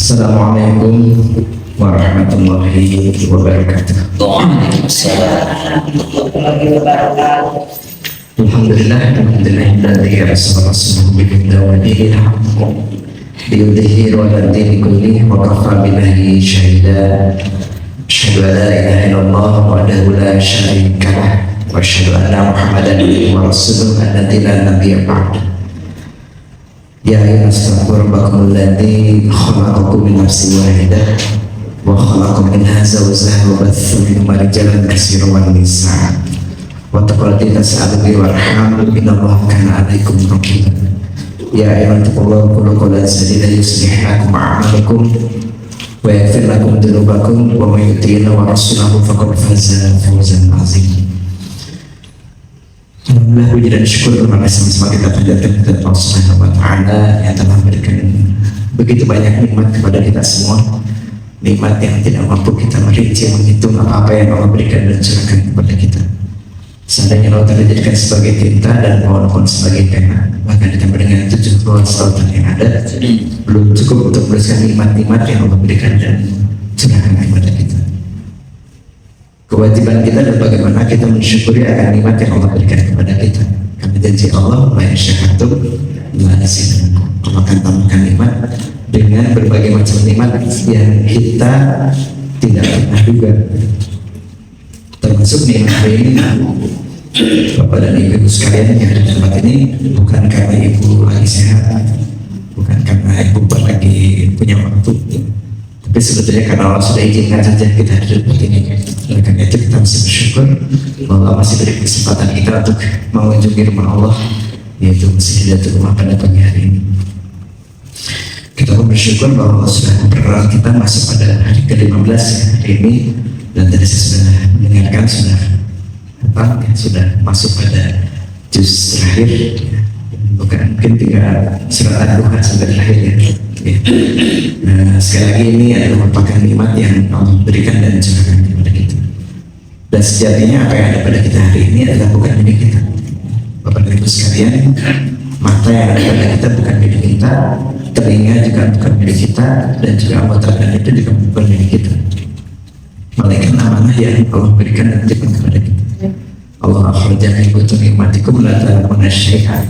Assalamualaikum warahmatullahi wabarakatuh. Alhamdulillahilladzi arsala rasulahu bil-huda wa dinil haqq liyudhhirahu 'ala ad-dini kullihi wa kafaa billahi shahida. Asyhadu an la ilaha illallah wahdahu la syarika lah wa asyhadu anna Muhammadan abduhu wa rasuluhu alladzi la nabiyya ba'dahu. Ya ayyuhas rabbakum alladzi khalaqakum min nafsin wahidah wa khalaqa minha zawjaha wa batha minhuma rijalan katsiran wa nisaa wa taqaddasa tas'aluhu warham innallaha kana 'alaikum raqiba. Ya ayyuhalladziina qulu qawlan sadida yuslih lakum a'malakum wa yaghfir lakum dhunubakum wa may yuti'illah wa rasulahu faqad faza fawzan 'azima. Alhamdulillah, puji dan syukur kepada sama-sama kita panjatkan kepada Allah Subhanahu wa Ta'ala yang telah memberikan begitu banyak nikmat kepada kita semua, nikmat yang tidak mampu kita merinci menghitung apa yang Allah berikan dan curahkan kepada kita. Seandainya Allah telah dijadikan sebagai tinta dan pohon-pohon sebagai pena, bahkan ditambah dengan 7 lautan yang ada, belum cukup untuk menuliskan nikmat-nikmat yang Allah berikan dan curahkan kepada kita. Kewajiban kita adalah bagaimana kita mensyukuri akan nikmat yang Allah berikan kepada kita. Karena janji Allah, la yasyakatum la azidannakum. Allah akan tambahkan nikmat dengan berbagai macam nikmat yang kita tidak pernah duga. Termasuk nikmat hari ini, Bapak dan Ibu sekalian yang ada di tempat ini, bukan karena Ibu lagi sehat, bukan karena Ibu lagi punya waktu, tapi sebetulnya karena Allah sudah izinkan saja kita ada di tempat ini. Oleh karena itu kita mesti bersyukur bahwa Allah masih beri kesempatan kita untuk mengunjungi rumah Allah, yaitu Masjid Hidayatul Rumah pada pagi hari ini. Kita pun bersyukur bahwa Allah sudah memperkenalkan kita masuk pada hari ke-15 hari ini, dan tadi saya sudah mendengarkan sudah masuk pada juz terakhir, bukan mungkin tinggal surat Ad-Duha sampai terakhir ya. Nah, sekali lagi ini adalah merupakan nikmat yang Allah berikan dan curahkan kepada kita. Dan sejatinya apa yang ada pada kita hari ini adalah bukan milik kita. Bapak dan Ibu sekalian, mata yang ada pada kita bukan milik kita, telinga juga bukan milik kita, dan juga anggota badan itu juga bukan milik kita. Malaikat amanah yang Allah berikan dan titipkan kepada kita. Allah akhrajana min butuni ummatikum la ta'lamuna syai'an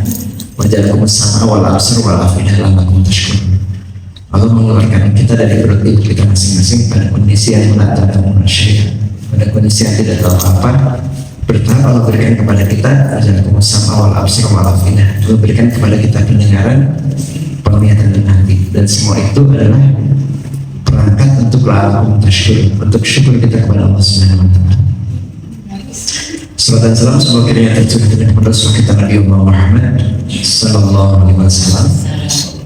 wa ja'alakum as-sam'a wal absara wal af'idata la'allakum tashkurun. Allah mengeluarkan kita dari perut ibu kita masing-masing pada kondisi yang la ta'lamuna syai'an, pada kondisi yang tidak tahu apa. Pertama Allah berikan kepada kita ja'alakum as-sam'a wal absara wal af'idata, Allah berikan kepada kita pendengaran, penglihatan dan hati, dan semua itu adalah perangkat untuk la'allakum tashkurun, untuk syukur kita kepada Allah Subhanahu wa Ta'ala. Salam dan salam semoga kiranya tercurah kepada Rasul kita Nabi Muhammad Sallallahu Alaihi Wasallam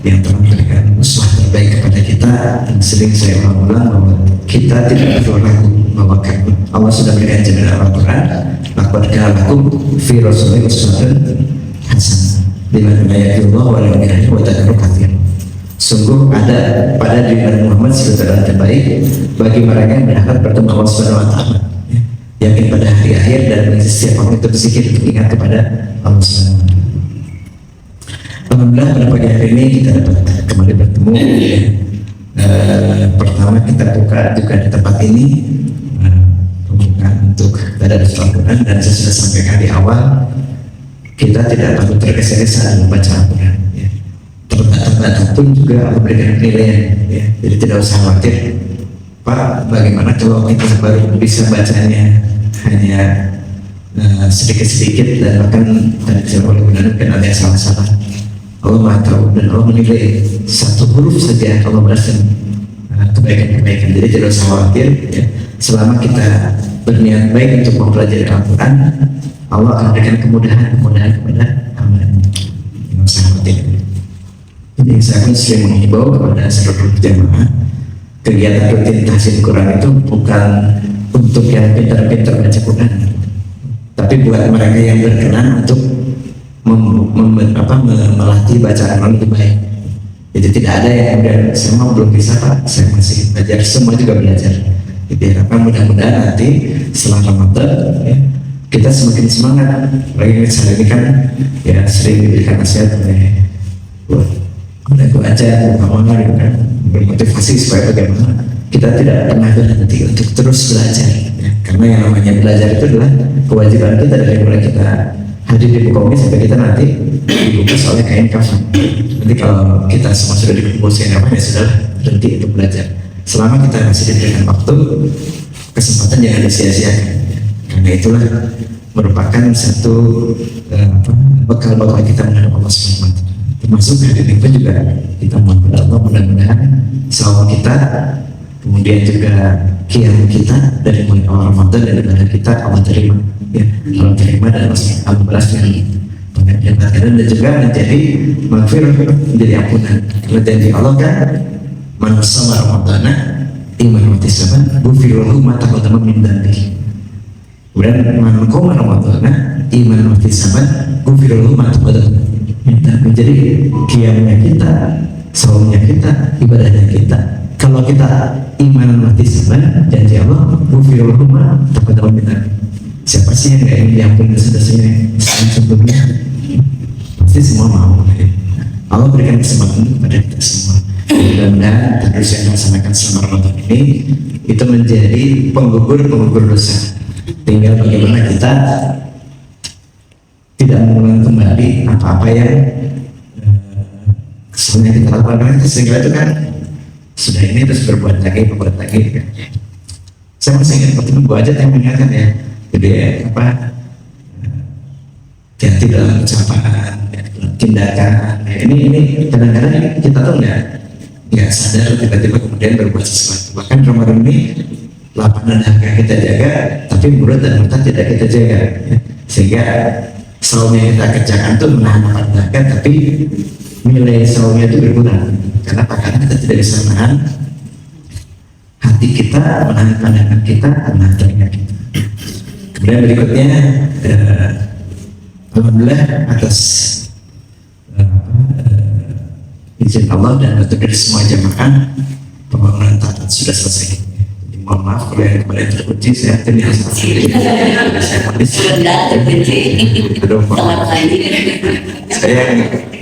yang telah memberikan uswah terbaik kepada kita, dan sering saya ulang bahwa kita tidak perlu ragu bahwa Allah sudah berikan jaminan Al-Quran, laqad kana lakum fi rasulillahi uswatun hasanah liman kana yarjullah wal yawmal akhir wa dzakara katsiran. Sungguh ada pada diri Nabi Muhammad sifat terbaik bagi mereka yang berharap bertemu Allah Subhanahu wa Ta'ala, yakin pada hari akhir, dan setiap waktu itu berzikir untuk ingat kepada Allah Subhanahu wa Ta'ala. Alhamdulillah pada pagi hari ini kita dapat kembali bertemu ya. Pertama kita buka juga di tempat ini pembukaan untuk tadarus Al-Quran, dan saya sudah sampaikan di awal kita tidak perlu tergesa-gesa dalam membaca Al-Quran ya. Terbata-bata pun juga memberikan penilaian ya. Jadi tidak usah khawatir, Pak, bagaimana kalau kita baru bisa bacanya hanya sedikit-sedikit, dan bahkan tadi saya boleh menanamkan ada yang salah-salah. Allah Maha tahu, dan Allah menilai satu huruf saja Allah berikan kebaikan-kebaikan. Jadi tidak usah khawatir ya. Selama kita berniat baik untuk mempelajari Al-Quran, Allah akan berikan kemudahan kepada hamba-Nya. Tidak usah khawatir. Jadi saya pun sering mengimbau kepada seluruh jamaah, kegiatan rutin tahsin Quran itu bukan untuk yang pintar-pintar baca Quran, tapi buat mereka yang berkenan untuk melatih bacaan yang lebih baik. Jadi tidak ada yang kemudian semua belum bisa Pak, saya masih belajar, semua juga belajar. Jadi harapkan mudah-mudahan nanti setelah Ramadan ya, kita semakin semangat. Lagi saya ini kan ya sering diberikan nasihat oleh aku aja, kamu gitu kan, bermotivasi supaya bagaimana kita tidak pernah berhenti untuk terus belajar, ya. Karena yang namanya belajar itu adalah kewajiban kita dari mulai kita hadir di buka sampai kita nanti dibungkus oleh kain kafan. Nanti kalau kita semua sudah dibungkus kain kafan, ya sudah berhenti untuk belajar. Selama kita masih diberikan waktu, kesempatan jangan disia-siakan, ya. Karena itulah merupakan satu bekal kita menghadap Allah SWT. Termasuk hari ini pun juga kita mohon kepada Allah, mudah-mudahan saum kita, kemudian juga qiyam kita dari mulai awal Ramadan dan ibadah kita Allah terima, ya. Allah terima dan Allah balas dengan pengampunan dan juga menjadi maghfirah, menjadi ampunan. Karena janji Allah kan, man shoma Ramadana iman wa ihtisaban ghufira lahu ma taqaddama min dhanbihi. Kemudian man qoma Ramadana iman wa ihtisaban ghufira lahu ma taqaddama min dhanbihi. Jadi qiyamnya kita, saumnya kita, ibadahnya kita, kalau kita iman mati ihtisaban, janji Allah ghufira lahu ma taqaddama min dhanbihi. Siapa sih yang gak ingin diampuni dosa-dosanya sebelumnya? Pasti semua mau, ya. Allah berikan kesempatan kepada kita semua. Mudah-mudahan terus yang melaksanakan selama Ramadan ini itu menjadi penggugur dosa. Tinggal bagaimana kita tidak mengulang kembali apa-apa yang sebenarnya kita lakukan. Karena sehingga itu kan sudah ini terus berbuat lagi kan. Saya masih ingat waktu itu Bu Ajat yang mengingatkan, ya. Jadi hati dalam ucapan, tindakan. Ini kadang-kadang kita tuh nggak sadar tiba-tiba kemudian berbuat sesuatu. Bahkan Ramadan ini lapangan harga kita jaga, tapi mulut dan mata tidak kita jaga, ya. Sehingga saum yang kita kerjakan itu menahan lapar dahaga, tapi nilai saumnya itu berkurang. Karena kita tidak bisa menahan hati kita, menahan pandangan kita, menahan telinga kita. Kemudian berikutnya, alhamdulillah atas izin Allah dan bantuan dari semua jamaah, pembangunan taat sudah selesai. Jadi mohon maaf kalau yang kemarin terkunci, saya ini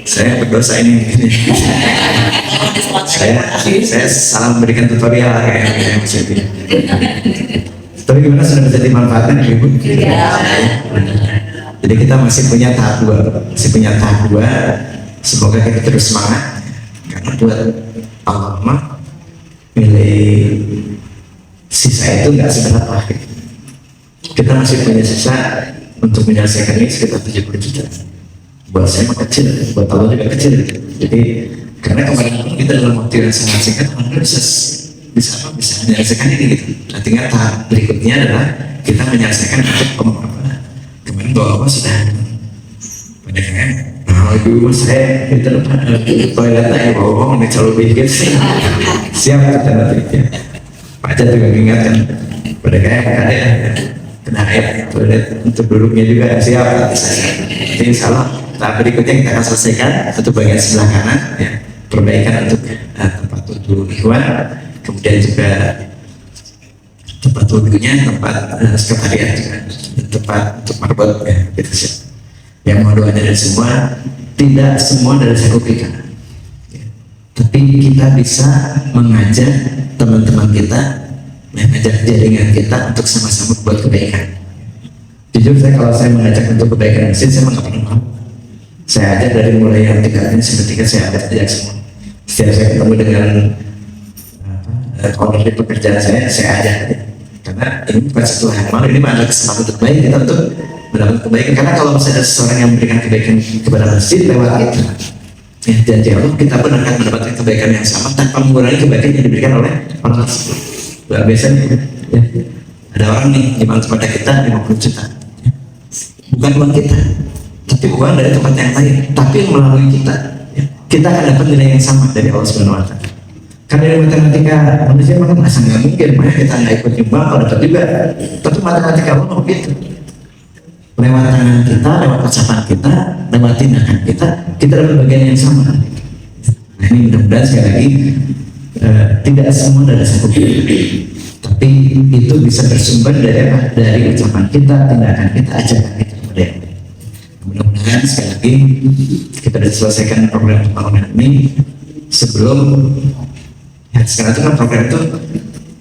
saya berdosa ini. saya salah memberikan tutorial kayak maksudnya. Tapi gimana, sudah bisa dimanfaatkan, Ibu? Jadi kita masih punya tahap dua, semoga kita terus semangat. Karena buat Allah nilai sisa itu nggak seberapa. Kita masih punya sisa untuk menyelesaikan ini sekitar 70 juta. Buat saya mah kecil, buat Allah juga kecil. Jadi karena kemarin kita dalam waktu yang sangat singkat, bisa menyelesaikan ini gitu. Nah, tinggal tahap berikutnya adalah kita menyelesaikan untuk kemarin bahwa sudah pada kan. Nah, dulu saya kita toilet aja bawa ini selalu bikin siap kita nanti. Pak Jat juga mengingatkan pada kayak ada kena air toilet untuk duduknya juga siap. Jadi salah tahap berikutnya kita akan selesaikan untuk bagian sebelah kanan, ya, perbaikan untuk tempat wudhu ikhwan. Kemudian juga tempat wudhunya, tempat sekretariat juga, tempat untuk marbot, ya, gitu sih. Yang mau doanya dari semua, tidak semua dari saku kita, ya. Tapi kita bisa mengajak teman-teman kita, mengajak jaringan kita untuk sama-sama buat kebaikan. Jujur kalau saya mengajak untuk kebaikan mesin, saya nggak pernah mau. Saya ajak dari mulai yang 3 ini sampai 3 saya ajak semua. Setiap saya ketemu dengan owner di pekerjaan saya ajak, karena ini bukan satu hal malu, ini adalah kesempatan terbaik kita untuk mendapat kebaikan. Karena kalau misalnya ada seseorang yang memberikan kebaikan kepada masjid lewat kita, ya, janji Allah kita pun akan mendapatkan kebaikan yang sama tanpa mengurangi kebaikan yang diberikan oleh orang tersebut. Biasanya, ya, ada orang nih nyumbang kepada kita 50 juta, ya. Bukan uang kita, tapi uang dari tempat yang lain, tapi melalui kita, ya, kita akan dapat nilai yang sama dari Allah Subhanahu Wa Taala. Karena dari matematika manusia makan masa nggak mungkin, makanya kita nggak ikut nyumbang kalau dapat juga. Tapi matematika Allah mau begitu. Lewat tangan kita, lewat ucapan kita, lewat tindakan kita dapat bagian yang sama. Nah, ini mudah-mudahan sekali lagi tidak semua dari satu kita, tapi itu bisa bersumber dari apa? Dari ucapan kita, tindakan kita, ajakan kita kepada yang lain. Mudah-mudahan sekali lagi kita sudah selesaikan program pembangunan ini sebelum sekarang itu kan program itu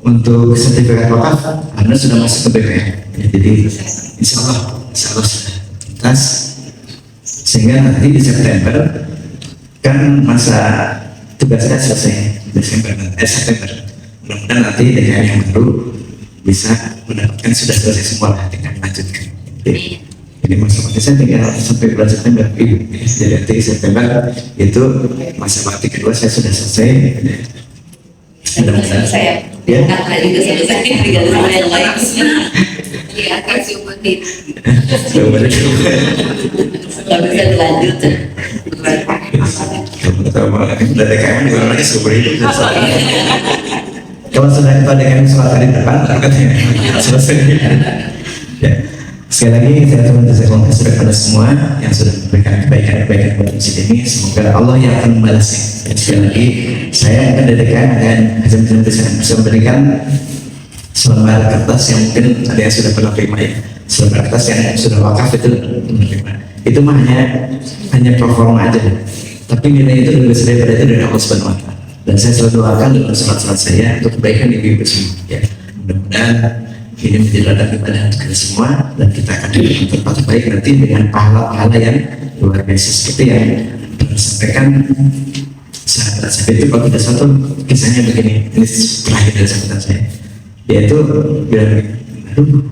untuk sertifikat wakaf Anda sudah masuk ke BPN ya, jadi insya Allah sudah tuntas, sehingga nanti di September kan masa tugasnya selesai September. Mudah-mudahan nanti DKM yang baru bisa mendapatkan sudah selesai semua lah, tinggal lanjutkan. Jadi masa bakti saya tinggal sampai bulan September. Jadi nanti September itu masa bakti kedua saya sudah selesai. Mudah-mudahan saya ya. Kakak juga selesai tinggal sama yang lain. Iya, kasih umatin. Nggak bisa dilanjut. Kamu tahu malah udah DKM di mana lagi seumur hidup. Kalau sudah itu DKM sholat hari depan, katanya selesai. Ya. Sekali lagi saya terima kasih kepada semua yang sudah memberikan kebaikan-kebaikan buat masjid ini. Semoga Allah yang akan membalasnya. Dan sekali lagi saya akan DKM akan bisa memberikan selembar kertas yang mungkin ada yang sudah pernah terima ya. Selembar kertas yang sudah wakaf itu menerima. Itu mah hanya performa aja. Tapi nilai itu lebih besar daripada itu dari Allah Subhanahu Wa Taala. Dan saya selalu doakan dalam salat-salat saya untuk kebaikan ibu-ibu semua. Ya, mudah-mudahan ini menjadi ladang ibadah untuk kita semua dan kita akan diberikan tempat baik nanti dengan pahala-pahala yang luar biasa seperti yang disampaikan sahabat saya itu. Kalau tidak satu kisahnya begini, ini terakhir dari sahabat saya, yaitu bilang, aduh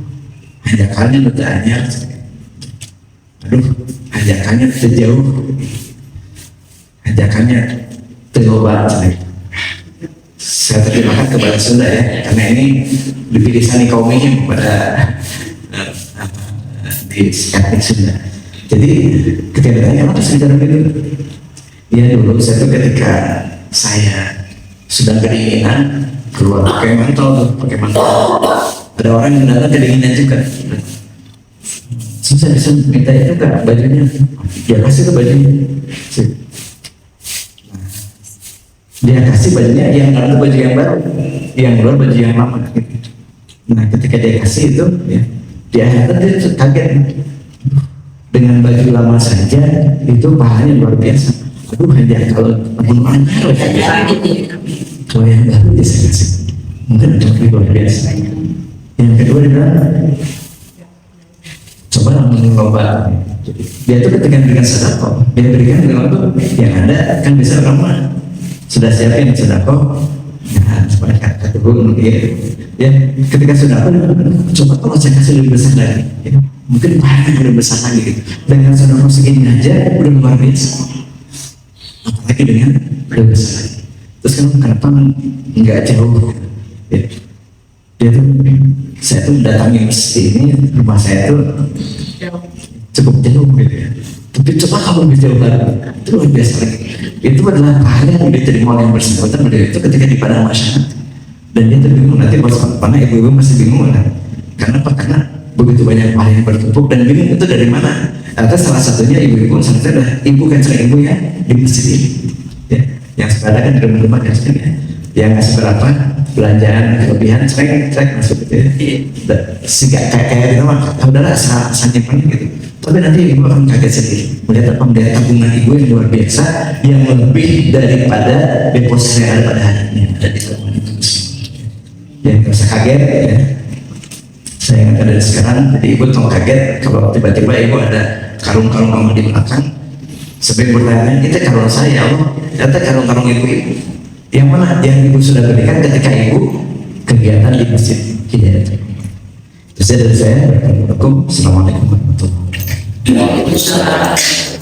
ajakannya udah anyar, aduh ajakannya terjauh, ajakannya terlobat. Saya terjemahkan ke bahasa Sunda ya, karena ini dipilih Sani Kaumihim pada di etnik Sunda. Jadi ketika ditanya apa sih cara itu? Ya dulu saya tuh ketika saya sedang kedinginan keluar pakai mantel, ada orang yang datang kedinginan juga. Susah bisa minta itu kan bajunya, dia kasih tuh bajunya. Dia kasih bajunya yang dalam baju yang baru, yang luar baju yang lama gitu. Nah ketika dia kasih itu ya, di akhirat dia kaget dengan baju lama saja itu pahalanya luar biasa. Aduh hanya kalau anyar kalau yang baru bisa kasih mungkin lebih luar biasa. Yang kedua dia bilang coba mencoba. Dia itu ketika berikan sedekah, dia berikan dengan waktu yang ada kan bisa ramah. Sudah siapin sedekah, nah supaya kata guru ya ketika sudah coba kalau saya kasih lebih besar lagi, ya, mungkin pahalanya lebih besar lagi gitu. Dengan sedekah segini aja udah luar biasa, apalagi dengan lebih besar lagi. Terus kan kenapa nggak jauh? Ya, dia tuh saya tuh datangi masjid ini, rumah saya tuh cukup jauh gitu ya. Tapi coba kamu lebih jauh lagi, itu luar biasa lagi. Itu adalah pahala yang diterima oleh yang bersangkutan pada itu ketika di padang masyarakat. Dan dia bingung nanti bos mana ibu-ibu masih bingung kan? Karena begitu banyak pahala yang bertumpuk dan bingung itu dari mana? Atau salah satunya ibu-ibu misalnya ada ibu cancer ibu ya di masjid ini, ya, yang sekarang kan di rumah-rumah dan sebagainya, yang ngasih berapa belanjaan kelebihan cek masuk gitu ya. Sehingga kayak gitu mah, udahlah asal nyimpan gitu. Tapi nanti ibu akan kaget sendiri melihat pemberian tabungan ibu yang luar biasa yang lebih daripada deposit yang ada pada harinya ada di tabungan itu. Yang merasa kaget ya. Saya ingat dari sekarang, jadi ibu tahu kaget kalau tiba-tiba ibu ada karung-karung mama di belakang. Sebagai bertanya, itu karung saya Allah, ternyata karung-karung ibu-ibu. Yang mana? Yang ibu sudah berikan ketika ibu kegiatan di masjid Hidayat. Terus dari saya, Assalamualaikum warahmatullahi wabarakatuh. Waalaikumsalam.